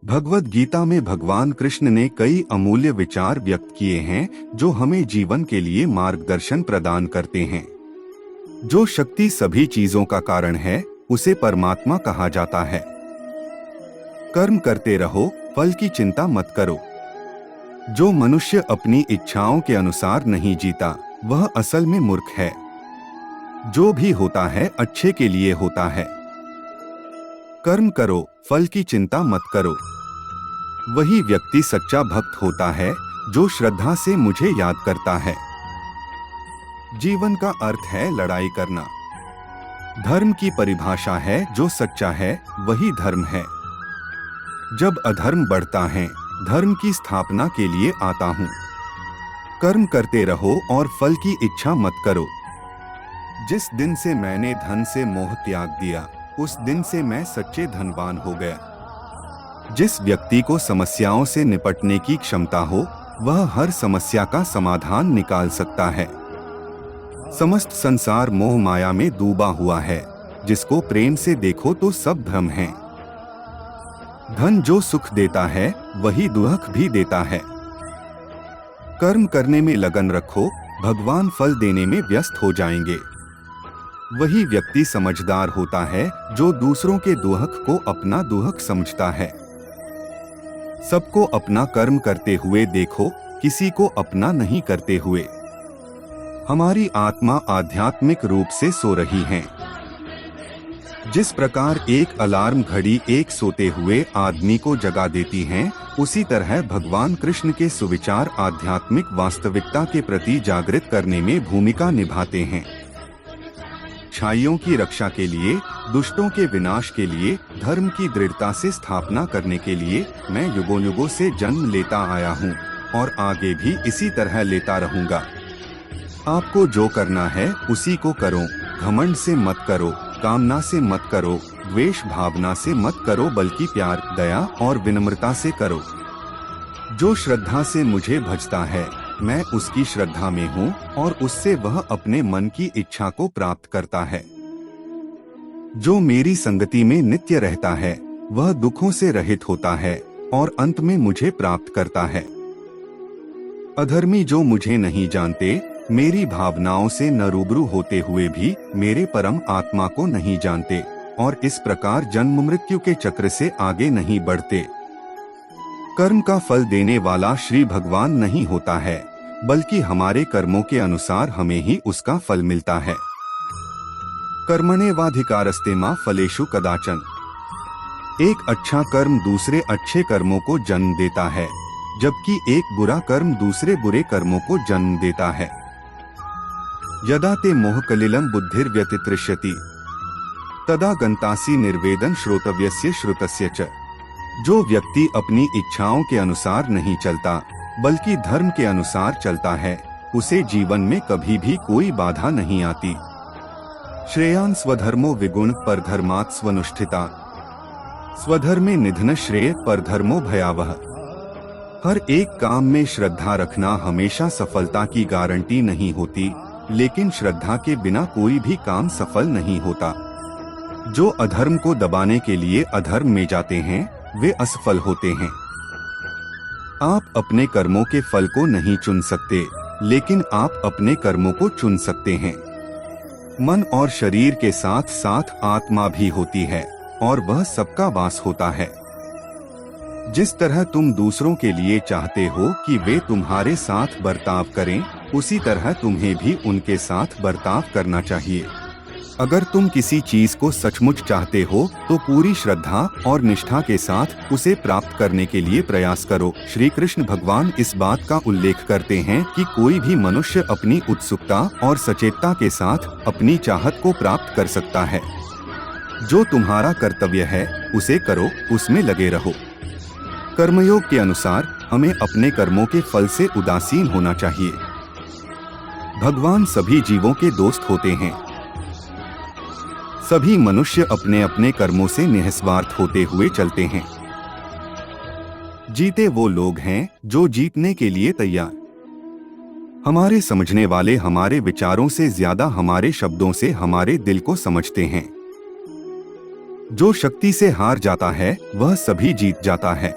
भगवद गीता में भगवान कृष्ण ने कई अमूल्य विचार व्यक्त किए हैं जो हमें जीवन के लिए मार्गदर्शन प्रदान करते हैं। जो शक्ति सभी चीजों का कारण है उसे परमात्मा कहा जाता है। कर्म करते रहो, फल की चिंता मत करो। जो मनुष्य अपनी इच्छाओं के अनुसार नहीं जीता वह असल में मूर्ख है। जो भी होता है अच्छे के लिए होता है। कर्म करो, फल की चिंता मत करो। वही व्यक्ति सच्चा भक्त होता है जो श्रद्धा से मुझे याद करता है। जीवन का अर्थ है लड़ाई करना। धर्म की परिभाषा है जो सच्चा है वही धर्म है। जब अधर्म बढ़ता है धर्म की स्थापना के लिए आता हूँ। कर्म करते रहो और फल की इच्छा मत करो। जिस दिन से मैंने धन से मोह त्याग दिया उस दिन से मैं सच्चे धनवान हो गया। जिस व्यक्ति को समस्याओं से निपटने की क्षमता हो वह हर समस्या का समाधान निकाल सकता है। समस्त संसार मोह माया में डूबा हुआ है। जिसको प्रेम से देखो तो सब भ्रम है। धन जो सुख देता है वही दुख भी देता है। कर्म करने में लगन रखो, भगवान फल देने में व्यस्त हो जाएंगे। वही व्यक्ति समझदार होता है जो दूसरों के दुख को अपना दुख समझता है। सबको अपना कर्म करते हुए देखो, किसी को अपना नहीं करते हुए। हमारी आत्मा आध्यात्मिक रूप से सो रही है। जिस प्रकार एक अलार्म घड़ी एक सोते हुए आदमी को जगा देती है, उसी तरह भगवान कृष्ण के सुविचार आध्यात्मिक वास्तविकता के प्रति जागृत करने में भूमिका निभाते हैं। अच्छाइयों की रक्षा के लिए, दुष्टों के विनाश के लिए, धर्म की दृढ़ता से स्थापना करने के लिए मैं युगों युगों से जन्म लेता आया हूँ और आगे भी इसी तरह लेता रहूंगा। आपको जो करना है उसी को करो। घमंड से मत करो, कामना से मत करो, द्वेष भावना से मत करो, बल्कि प्यार, दया और विनम्रता से करो। जो श्रद्धा से मुझे भजता है मैं उसकी श्रद्धा में हूँ और उससे वह अपने मन की इच्छा को प्राप्त करता है। जो मेरी संगति में नित्य रहता है वह दुखों से रहित होता है और अंत में मुझे प्राप्त करता है। अधर्मी जो मुझे नहीं जानते, मेरी भावनाओं से न रूबरू होते हुए भी मेरे परम आत्मा को नहीं जानते और इस प्रकार जन्म मृत्यु के चक्र से आगे नहीं बढ़ते। कर्म का फल देने वाला श्री भगवान नहीं होता है, बल्कि हमारे कर्मों के अनुसार हमें ही उसका फल मिलता है। कर्मण्येवाधिकारस्ते मा फलेषु कदाचन। एक अच्छा कर्म दूसरे अच्छे कर्मों को जन्म देता है, जबकि एक बुरा कर्म दूसरे बुरे कर्मों को जन्म देता है। यदा ते मोहकलिलं बुद्धिर्व्यतितृष्यति तदा गन्तासि निर्वेदन श्रोतव्यस्य श्रुतस्य च। जो व्यक्ति अपनी इच्छाओं के अनुसार नहीं चलता बल्कि धर्म के अनुसार चलता है उसे जीवन में कभी भी कोई बाधा नहीं आती। श्रेयान् स्वधर्मो विगुण परधर्मात् स्वनुष्ठिता। स्वधर्मे निधन श्रेय परधर्मो भयावह। हर एक काम में श्रद्धा रखना हमेशा सफलता की गारंटी नहीं होती, लेकिन श्रद्धा के बिना कोई भी काम सफल नहीं होता। जो अधर्म को दबाने के लिए अधर्म में जाते हैं वे असफल होते हैं। आप अपने कर्मों के फल को नहीं चुन सकते, लेकिन आप अपने कर्मों को चुन सकते हैं। मन और शरीर के साथ साथ आत्मा भी होती है और वह सबका वास होता है। जिस तरह तुम दूसरों के लिए चाहते हो कि वे तुम्हारे साथ बर्ताव करें, उसी तरह तुम्हें भी उनके साथ बर्ताव करना चाहिए। अगर तुम किसी चीज को सचमुच चाहते हो तो पूरी श्रद्धा और निष्ठा के साथ उसे प्राप्त करने के लिए प्रयास करो। श्री कृष्ण भगवान इस बात का उल्लेख करते हैं कि कोई भी मनुष्य अपनी उत्सुकता और सचेतता के साथ अपनी चाहत को प्राप्त कर सकता है। जो तुम्हारा कर्तव्य है उसे करो, उसमें लगे रहो। कर्मयोग के अनुसार हमें अपने कर्मों के फल से उदासीन होना चाहिए। भगवान सभी जीवों के दोस्त होते हैं। सभी मनुष्य अपने अपने कर्मों से निस्वार्थ होते हुए चलते हैं। जीते वो लोग हैं जो जीतने के लिए तैयार। हमारे समझने वाले हमारे विचारों से ज्यादा हमारे शब्दों से हमारे दिल को समझते हैं। जो शक्ति से हार जाता है वह सभी जीत जाता है।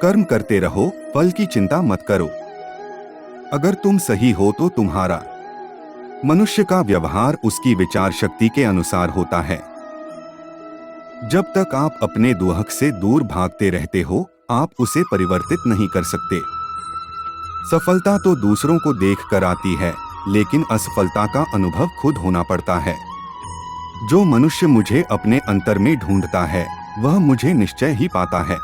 कर्म करते रहो, फल की चिंता मत करो। अगर तुम सही हो तो तुम्हारा। मनुष्य का व्यवहार उसकी विचार शक्ति के अनुसार होता है। जब तक आप अपने दुहक से दूर भागते रहते हो, आप उसे परिवर्तित नहीं कर सकते। सफलता तो दूसरों को देखकर आती है, लेकिन असफलता का अनुभव खुद होना पड़ता है। जो मनुष्य मुझे अपने अंतर में ढूंढता है, वह मुझे निश्चय ही पाता है।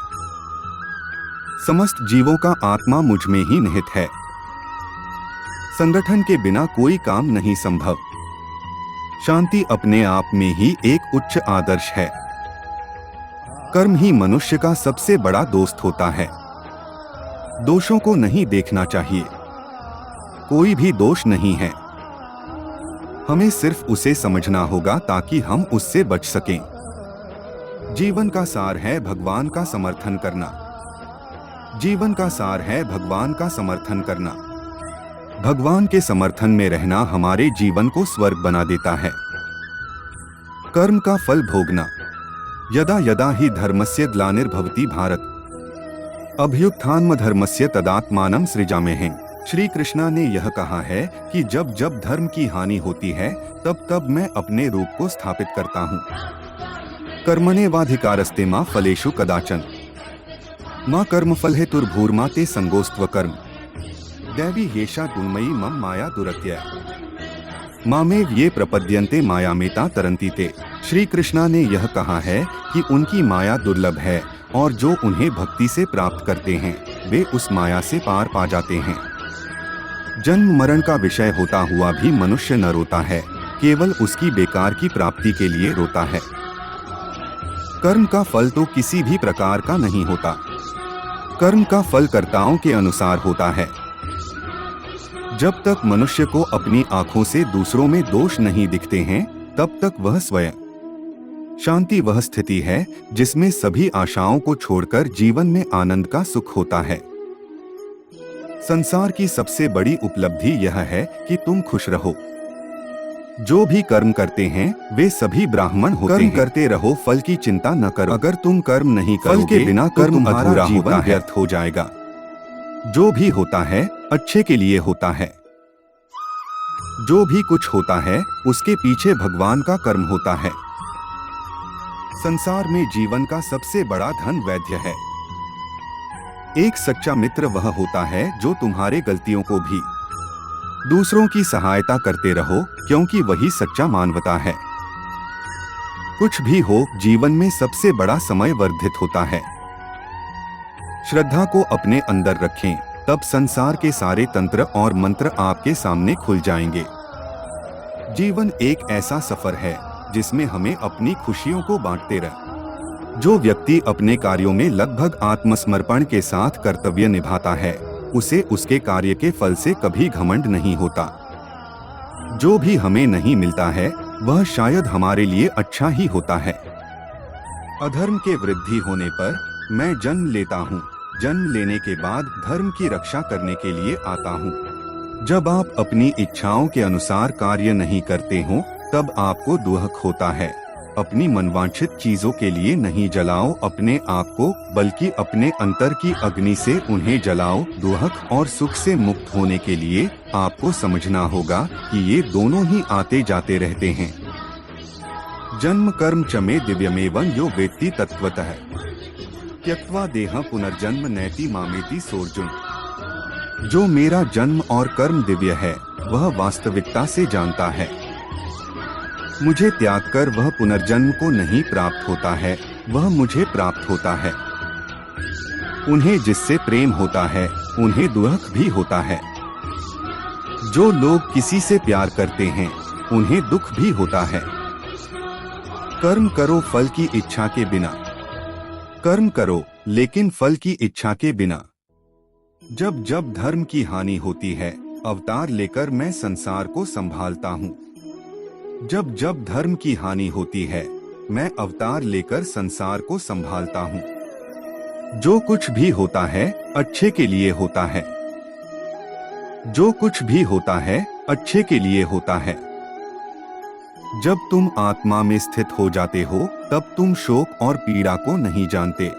समस्त जीवों का आत्मा मुझ में ही निहित है। संगठन के बिना कोई काम नहीं संभव। शांति अपने आप में ही एक उच्च आदर्श है। कर्म ही मनुष्य का सबसे बड़ा दोस्त होता है। दोषों को नहीं देखना चाहिए। कोई भी दोष नहीं है। हमें सिर्फ उसे समझना होगा ताकि हम उससे बच सकें। जीवन का सार है भगवान का समर्थन करना। जीवन का सार है भगवान का समर्थन करना। भगवान के समर्थन में रहना हमारे जीवन को स्वर्ग बना देता है। कर्म का फल भोगना। यदा यदा ही धर्मस्य ग्लानिर्भवति भारत अभ्युत्थानमधर्मस्य तदात्मानं सृजाम्यहम्। श्री कृष्णा ने यह कहा है कि जब जब धर्म की हानि होती है, तब तब मैं अपने रूप को स्थापित करता हूँ। कर्मण्येवाधिकारस्ते मा फलेषु कदाचन मां कर्मफल हेतुर्भूर्मा ते संगोस्त्व कर्म दैवी येषा गुणमयी मम माया दुरत्या मामेव ये प्रपद्यन्ते मायामेता तरन्ति ते। श्री कृष्णा ने यह कहा है कि उनकी माया दुर्लभ है और जो उन्हें भक्ति से प्राप्त करते हैं, वे उस माया से पार पा जाते हैं। जन्म मरण का विषय होता हुआ भी मनुष्य न रोता है, केवल उसकी बेकार की प्राप्ति के लिए रोता है। कर्म का फल तो किसी भी प्रकार का नहीं होता। कर्म का फल कर्ताओं के अनुसार होता है। जब तक मनुष्य को अपनी आंखों से दूसरों में दोष नहीं दिखते हैं, तब तक वह स्वयं। शांति वह स्थिति है जिसमें सभी आशाओं को छोड़कर जीवन में आनंद का सुख होता है। संसार की सबसे बड़ी उपलब्धि यह है कि तुम खुश रहो। जो भी कर्म करते हैं वे सभी ब्राह्मण होते हैं। कर्म करते रहो, फल की चिंता न करो। अगर तुम कर्म नहीं करोगे, फल के बिना कर्म तुम्हारा जीवन व्यर्थ हो जाएगा। जो भी होता है अच्छे के लिए होता है। जो भी कुछ होता है उसके पीछे भगवान का कर्म होता है। संसार में जीवन का सबसे बड़ा धन वैद्य है। एक सच्चा मित्र वह होता है जो तुम्हारे गलतियों को भी दूसरों की सहायता करते रहो, क्योंकि वही सच्चा मानवता है। कुछ भी हो, जीवन में सबसे बड़ा समय वर्धित होता है। श्रद्धा को अपने अंदर रखें, तब संसार के सारे तंत्र और मंत्र आपके सामने खुल जाएंगे। जीवन एक ऐसा सफर है जिसमें हमें अपनी खुशियों को बांटते रह। जो व्यक्ति अपने कार्यों में लगभग आत्मसमर्पण के साथ कर्तव्य निभाता है, उसे उसके कार्य के फल से कभी घमंड नहीं होता। जो भी हमें नहीं मिलता है वह शायद हमारे लिए अच्छा ही होता है। अधर्म के वृद्धि होने पर मैं जन्म लेता हूँ। जन्म लेने के बाद धर्म की रक्षा करने के लिए आता हूँ। जब आप अपनी इच्छाओं के अनुसार कार्य नहीं करते हो, तब आपको दुहक होता है। अपनी मनवांछित चीजों के लिए नहीं जलाओ अपने आप को, बल्कि अपने अंतर की अग्नि से उन्हें जलाओ। दुहक और सुख से मुक्त होने के लिए आपको समझना होगा कि ये दोनों ही आते जाते रहते हैं। जन्म कर्म च मे दिव्यमेवं यो वेत्ति तत्त्वतः त्यक्त्वा देह पुनर्जन्म नैति मामेति सोऽर्जुन। जो मेरा जन्म और कर्म दिव्य है, वह वास्तविकता से जानता है। मुझे त्याग कर वह पुनर्जन्म को नहीं प्राप्त होता है, वह मुझे प्राप्त होता है। उन्हें जिससे प्रेम होता है, उन्हें दुहक भी होता है। जो लोग किसी से प्यार करते हैं, उन्हें दुख भी होता है। कर्म करो फल की इच्छा के बिना। कर्म करो लेकिन फल की इच्छा के बिना। जब जब धर्म की हानि होती है, अवतार लेकर मैं संसार को संभालता हूँ। जब जब धर्म की हानि होती है, मैं अवतार लेकर संसार को संभालता हूँ। जो कुछ भी होता है अच्छे के लिए होता है। जो कुछ भी होता है अच्छे के लिए होता है। जब तुम आत्मा में स्थित हो जाते हो तब तुम शोक और पीड़ा को नहीं जानते।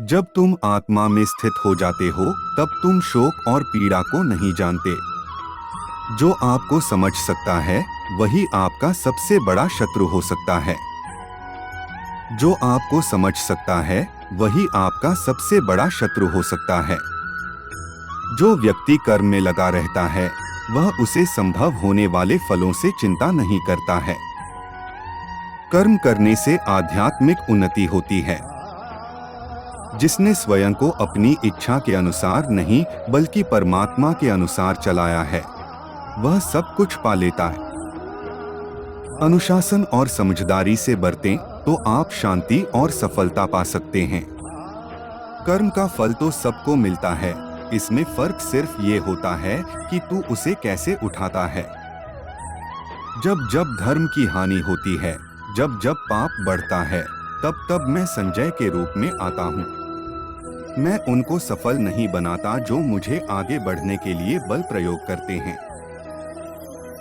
जब तुम आत्मा में स्थित हो जाते हो तब तुम शोक और पीड़ा को नहीं जानते। जो आपको समझ सकता है वही आपका सबसे बड़ा शत्रु हो सकता है। जो आपको समझ सकता है वही आपका सबसे बड़ा शत्रु हो सकता है। जो व्यक्ति कर्म में लगा रहता है वह उसे संभव होने वाले फलों से चिंता नहीं करता है। कर्म करने से आध्यात्मिक उन्नति होती है। जिसने स्वयं को अपनी इच्छा के अनुसार नहीं बल्कि परमात्मा के अनुसार चलाया है वह सब कुछ पा लेता है। अनुशासन और समझदारी से बरतें तो आप शांति और सफलता पा सकते हैं। कर्म का फल तो सबको मिलता है, इसमें फर्क सिर्फ ये होता है कि तू उसे कैसे उठाता है। जब जब धर्म की हानि होती है, जब जब पाप बढ़ता है, तब तब मैं संजय के रूप में आता हूँ। मैं उनको सफल नहीं बनाता जो मुझे आगे बढ़ने के लिए बल प्रयोग करते हैं।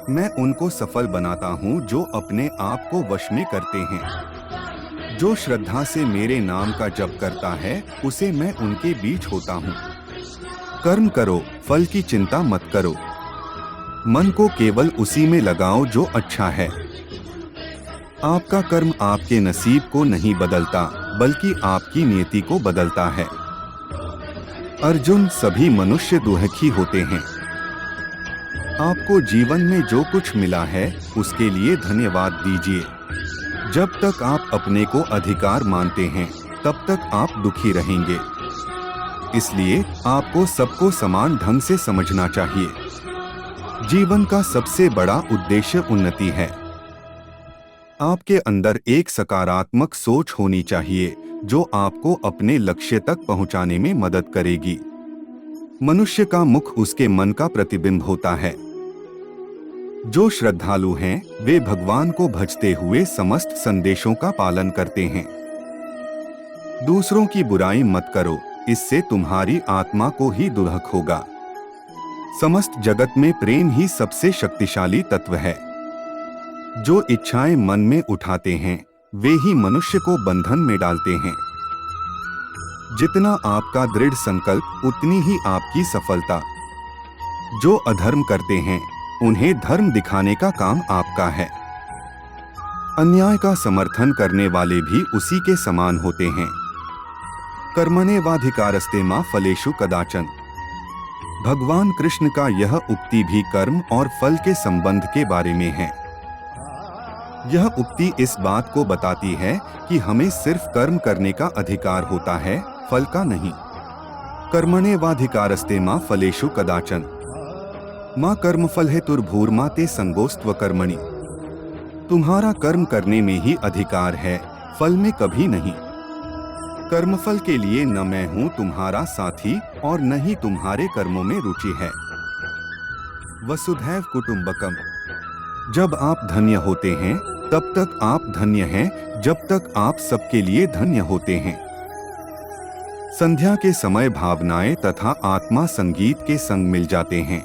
मैं उनको सफल बनाता हूँ जो अपने आप को वश में करते हैं। जो श्रद्धा से मेरे नाम का जप करता है उसे मैं उनके बीच होता हूँ। कर्म करो, फल की चिंता मत करो। मन को केवल उसी में लगाओ जो अच्छा है। आपका कर्म आपके नसीब को नहीं बदलता बल्कि आपकी नियति को बदलता है। अर्जुन, सभी मनुष्य दुखी होते हैं। आपको जीवन में जो कुछ मिला है उसके लिए धन्यवाद दीजिए। जब तक आप अपने को अधिकार मानते हैं तब तक आप दुखी रहेंगे। इसलिए आपको सबको समान ढंग से समझना चाहिए। जीवन का सबसे बड़ा उद्देश्य उन्नति है। आपके अंदर एक सकारात्मक सोच होनी चाहिए जो आपको अपने लक्ष्य तक पहुंचाने में मदद करेगी। मनुष्य का मुख उसके मन का प्रतिबिंब होता है। जो श्रद्धालु हैं वे भगवान को भजते हुए समस्त संदेशों का पालन करते हैं। दूसरों की बुराई मत करो, इससे तुम्हारी आत्मा को ही दुर्हक होगा। समस्त जगत में प्रेम ही सबसे शक्तिशाली तत्व है। जो इच्छाएं मन में उठाते हैं वे ही मनुष्य को बंधन में डालते हैं। जितना आपका दृढ़ संकल्प उतनी ही आपकी सफलता। जो अधर्म करते हैं उन्हें धर्म दिखाने का काम आपका है। अन्याय का समर्थन करने वाले भी उसी के समान होते हैं। कर्मण्येवाधिकारस्ते मा फलेषु कदाचन। भगवान कृष्ण का यह उक्ति भी कर्म और फल के संबंध के बारे में है। यह उक्ति इस बात को बताती है कि हमें सिर्फ कर्म करने का अधिकार होता है, फल का नहीं। कर्मण्येवाधिकारस्ते मा फलेषु कदाचन। माँ कर्मफल हेतुर्भूर्मा ते संगोस्त्व कर्मणि। तुम्हारा कर्म करने में ही अधिकार है, फल में कभी नहीं। कर्मफल के लिए न मैं हूँ तुम्हारा साथी और न ही तुम्हारे कर्मों में रुचि है। वसुधैव कुटुंबकम। जब आप धन्य होते हैं तब तक आप धन्य हैं, जब तक आप सबके लिए धन्य होते हैं। संध्या के समय भावनाएं तथा आत्मा संगीत के संग मिल जाते हैं।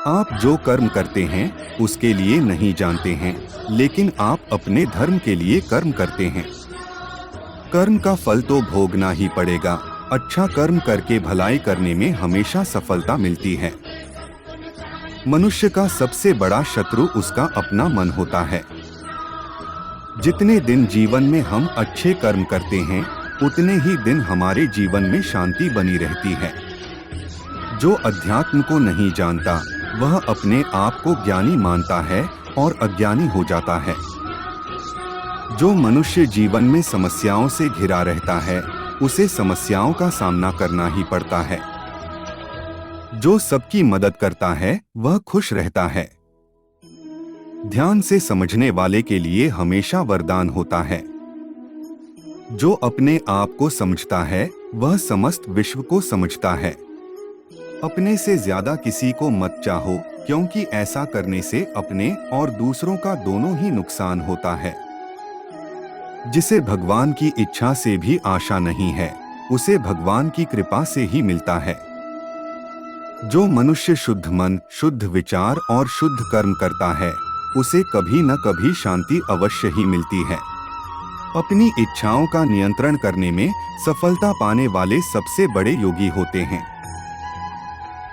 आप जो कर्म करते हैं उसके लिए नहीं जानते हैं, लेकिन आप अपने धर्म के लिए कर्म करते हैं। कर्म का फल तो भोगना ही पड़ेगा। अच्छा कर्म करके भलाई करने में हमेशा सफलता मिलती है। मनुष्य का सबसे बड़ा शत्रु उसका अपना मन होता है। जितने दिन जीवन में हम अच्छे कर्म करते हैं उतने ही दिन हमारे जीवन में शांति बनी रहती है। जो अध्यात्म को नहीं जानता वह अपने आप को ज्ञानी मानता है और अज्ञानी हो जाता है। जो मनुष्य जीवन में समस्याओं से घिरा रहता है उसे समस्याओं का सामना करना ही पड़ता है। जो सबकी मदद करता है वह खुश रहता है। ध्यान से समझने वाले के लिए हमेशा वरदान होता है। जो अपने आप को समझता है वह समस्त विश्व को समझता है। अपने से ज्यादा किसी को मत चाहो, क्योंकि ऐसा करने से अपने और दूसरों का दोनों ही नुकसान होता है। जिसे भगवान की इच्छा से भी आशा नहीं है उसे भगवान की कृपा से ही मिलता है। जो मनुष्य शुद्ध मन, शुद्ध विचार और शुद्ध कर्म करता है उसे कभी न कभी शांति अवश्य ही मिलती है। अपनी इच्छाओं का नियंत्रण करने में सफलता पाने वाले सबसे बड़े योगी होते हैं।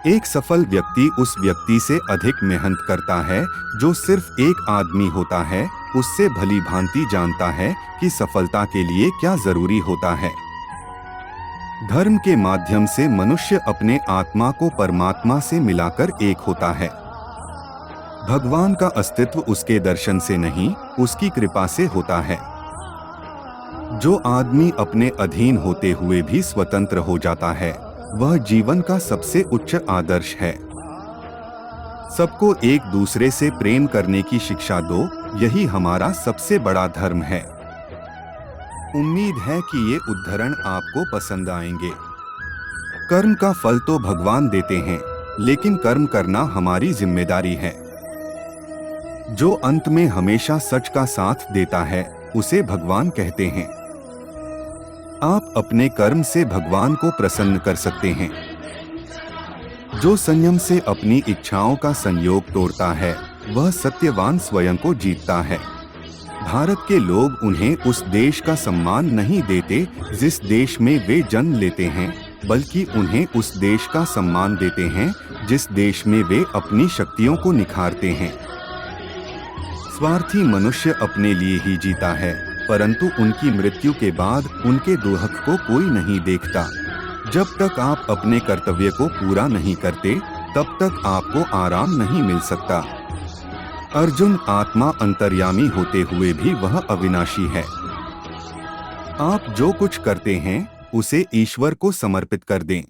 एक सफल व्यक्ति उस व्यक्ति से अधिक मेहनत करता है जो सिर्फ एक आदमी होता है, उससे भली भांति जानता है कि सफलता के लिए क्या जरूरी होता है। धर्म के माध्यम से मनुष्य अपने आत्मा को परमात्मा से मिलाकर एक होता है। भगवान का अस्तित्व उसके दर्शन से नहीं, उसकी कृपा से होता है। जो आदमी अपने अधीन होते हुए भी स्वतंत्र हो जाता है, वह जीवन का सबसे उच्च आदर्श है। सबको एक दूसरे से प्रेम करने की शिक्षा दो, यही हमारा सबसे बड़ा धर्म है। उम्मीद है कि ये उद्धरण आपको पसंद आएंगे। कर्म का फल तो भगवान देते हैं, लेकिन कर्म करना हमारी जिम्मेदारी है। जो अंत में हमेशा सच का साथ देता है, उसे भगवान कहते हैं। आप अपने कर्म से भगवान को प्रसन्न कर सकते हैं। जो संयम से अपनी इच्छाओं का संयोग तोड़ता है, वह सत्यवान स्वयं को जीतता है। भारत के लोग उन्हें उस देश का सम्मान नहीं देते जिस देश में वे जन्म लेते हैं, बल्कि उन्हें उस देश का सम्मान देते हैं जिस देश में वे अपनी शक्तियों को निखारते हैं। स्वार्थी मनुष्य अपने लिए ही जीता है, परंतु उनकी मृत्यु के बाद उनके दुख को कोई नहीं देखता। जब तक आप अपने कर्तव्य को पूरा नहीं करते, तब तक आपको आराम नहीं मिल सकता। अर्जुन आत्मा अंतर्यामी होते हुए भी वह अविनाशी है। आप जो कुछ करते हैं, उसे ईश्वर को समर्पित कर दें।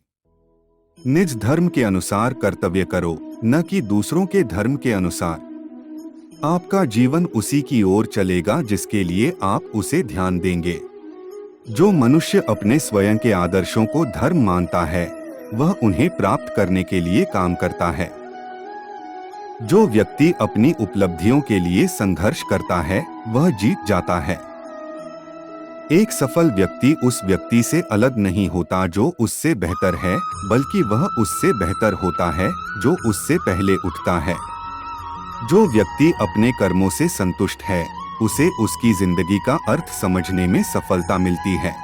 निज धर्म के अनुसार कर्तव्य करो, न कि दूसरों के धर्म के अनुसार। आपका जीवन उसी की ओर चलेगा जिसके लिए आप उसे ध्यान देंगे। जो मनुष्य अपने स्वयं के आदर्शों को धर्म मानता है, वह उन्हें प्राप्त करने के लिए काम करता है। जो व्यक्ति अपनी उपलब्धियों के लिए संघर्ष करता है, वह जीत जाता है। एक सफल व्यक्ति उस व्यक्ति से अलग नहीं होता जो उससे बेहतर है, बल्कि वह उससे बेहतर होता है जो उससे पहले उठता है। जो व्यक्ति अपने कर्मों से संतुष्ट है, उसे उसकी जिंदगी का अर्थ समझने में सफलता मिलती है।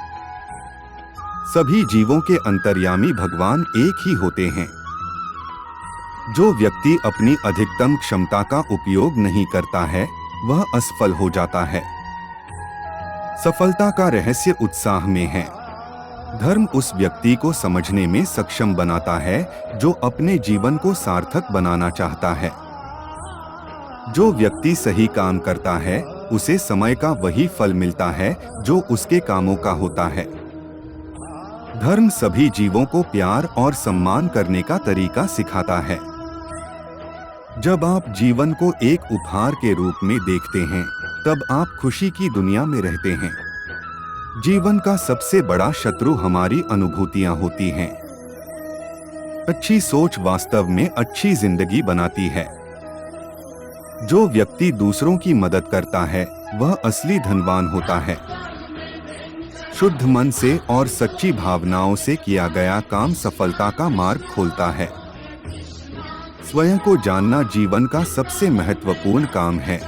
सभी जीवों के अंतर्यामी भगवान एक ही होते हैं। जो व्यक्ति अपनी अधिकतम क्षमता का उपयोग नहीं करता है, वह असफल हो जाता है। सफलता का रहस्य उत्साह में है। धर्म उस व्यक्ति को समझने में सक्षम बनाता है जो अपने जीवन को सार्थक बनाना चाहता है। जो व्यक्ति सही काम करता है, उसे समय का वही फल मिलता है जो उसके कामों का होता है। धर्म सभी जीवों को प्यार और सम्मान करने का तरीका सिखाता है। जब आप जीवन को एक उपहार के रूप में देखते हैं, तब आप खुशी की दुनिया में रहते हैं। जीवन का सबसे बड़ा शत्रु हमारी अनुभूतियां होती हैं। अच्छी सोच वास्तव में अच्छी जिंदगी बनाती है। जो व्यक्ति दूसरों की मदद करता है, वह असली धनवान होता है। शुद्ध मन से और सच्ची भावनाओं से किया गया काम सफलता का मार्ग खोलता है। स्वयं को जानना जीवन का सबसे महत्वपूर्ण काम है।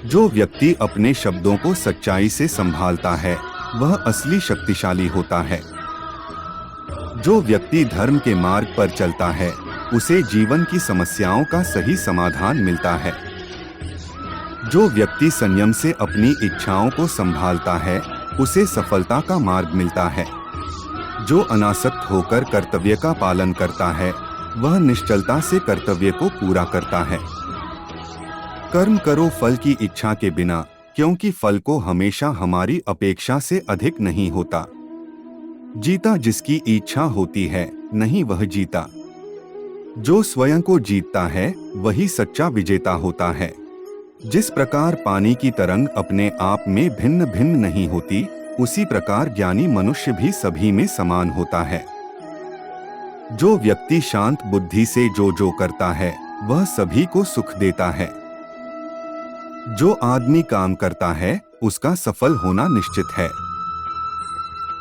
जो व्यक्ति अपने शब्दों को सच्चाई से संभालता है, वह असली शक्तिशाली होता है। जो व्यक्ति धर्म के मार्ग पर चलता है, उसे जीवन की समस्याओं का सही समाधान मिलता है। जो व्यक्ति संयम से अपनी इच्छाओं को संभालता है, उसे सफलता का मार्ग मिलता है। जो अनासक्त होकर कर्तव्य का पालन करता है, वह निश्चलता से कर्तव्य को पूरा करता है। कर्म करो फल की इच्छा के बिना, क्योंकि फल को हमेशा हमारी अपेक्षा से अधिक नहीं होता। जीता जिसकी इच्छा होती है, नहीं वह जीता। जो स्वयं को जीतता है, वही सच्चा विजेता होता है। जिस प्रकार पानी की तरंग अपने आप में भिन्न भिन्न नहीं होती, उसी प्रकार ज्ञानी मनुष्य भी सभी में समान होता है। जो व्यक्ति शांत बुद्धि से जो करता है, वह सभी को सुख देता है। जो आदमी काम करता है, उसका सफल होना निश्चित है।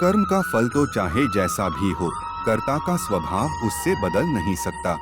कर्म का फल तो चाहे जैसा भी हो, कर्ता का स्वभाव उससे बदल नहीं सकता।